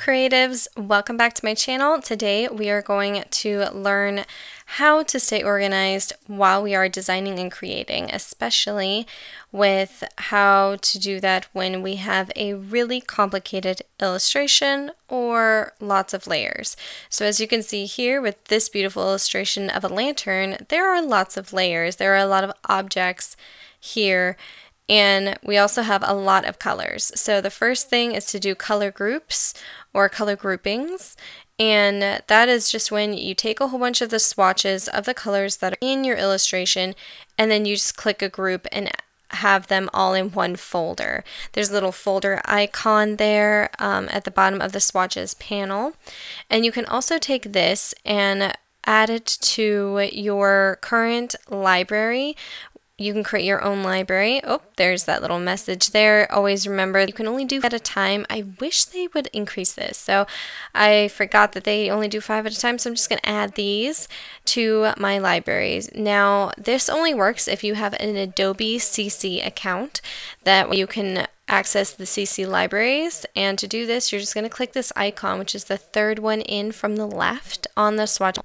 creatives, welcome back to my channel. Today we are going to learn how to stay organized while we are designing and creating, especially with how to do that when we have a really complicated illustration or lots of layers. So as you can see here with this beautiful illustration of a lantern, there are lots of layers. There are a lot of objects here. And we also have a lot of colors. So the first thing is to do color groups or color groupings. And that is just when you take a whole bunch of the swatches of the colors that are in your illustration, and then you just click a group and have them all in one folder. There's a little folder icon there at the bottom of the swatches panel. And you can also take this and add it to your current library. You can create your own library. Oh, there's that little message there. Always remember, you can only do 5 at a time. I wish they would increase this. So I forgot that they only do 5 at a time, so I'm just going to add these to my libraries. Now, this only works if you have an Adobe CC account. That way you can access the CC libraries. And to do this, you're just going to click this icon, which is the third one in from the left on the swatch.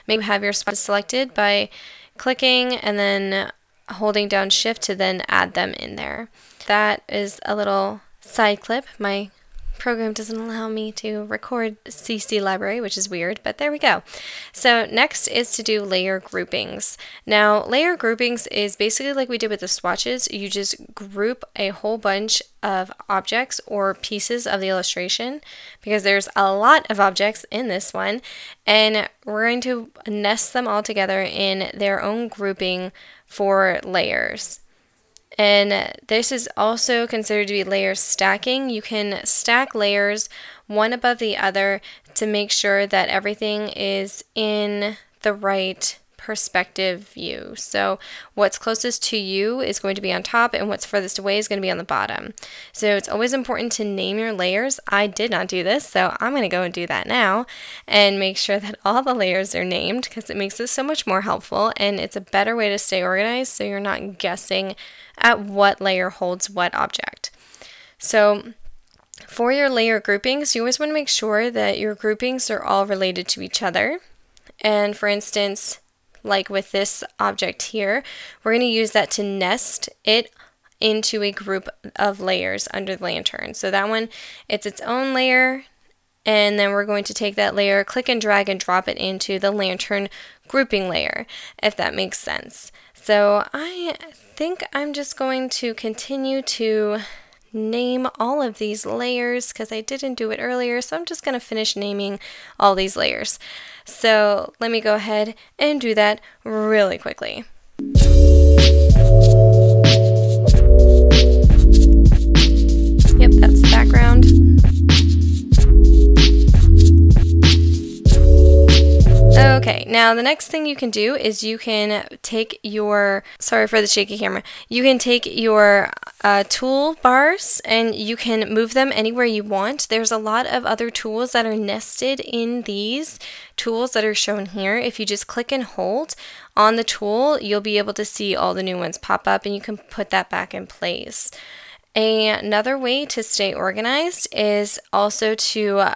Maybe have your swatch selected by clicking and then holding down shift to then add them in there. That is a little side clip. My program doesn't allow me to record CC library, which is weird, but there we go. So next is to do layer groupings. Now, layer groupings is basically like we did with the swatches. You just group a whole bunch of objects or pieces of the illustration, because there's a lot of objects in this one, and we're going to nest them all together in their own grouping for layers. And this is also considered to be layer stacking. You can stack layers one above the other to make sure that everything is in the right perspective view. So what's closest to you is going to be on top, and what's furthest away is going to be on the bottom. So it's always important to name your layers. I did not do this, so I'm going to go and do that now and make sure that all the layers are named, because it makes this so much more helpful, and it's a better way to stay organized so you're not guessing at what layer holds what object. So for your layer groupings, you always want to make sure that your groupings are all related to each other. And for instance, like with this object here, we're going to use that to nest it into a group of layers under the lantern. So that one, it's its own layer, and then we're going to take that layer, click and drag and drop it into the lantern grouping layer, if that makes sense. So I think I'm just going to continue to name all of these layers because I didn't do it earlier, so I'm just going to finish naming all these layers. So let me go ahead and do that really quickly. Yep, that's the background. Okay, now the next thing you can do is you can take your, sorry for the shaky camera, you can take your toolbars and you can move them anywhere you want. There's a lot of other tools that are nested in these tools that are shown here. If you just click and hold on the tool, you'll be able to see all the new ones pop up, and you can put that back in place. Another way to stay organized is also to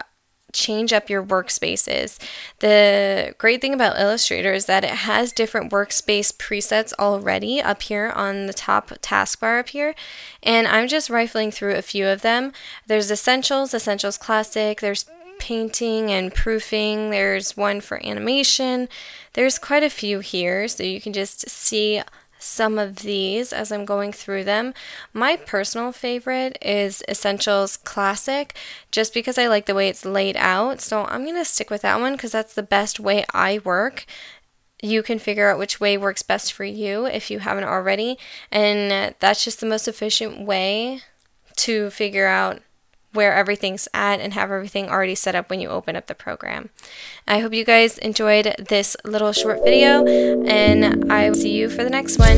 change up your workspaces. The great thing about Illustrator is that it has different workspace presets already up here on the top taskbar up here, and I'm just rifling through a few of them. There's Essentials, Essentials Classic, there's painting and proofing, there's one for animation. There's quite a few here, so you can just see some of these as I'm going through them. My personal favorite is Essentials Classic, just because I like the way it's laid out, so I'm going to stick with that one because that's the best way I work. You can figure out which way works best for you if you haven't already, and that's just the most efficient way to figure out where everything's at and have everything already set up when you open up the program. I hope you guys enjoyed this little short video, and I will see you for the next one.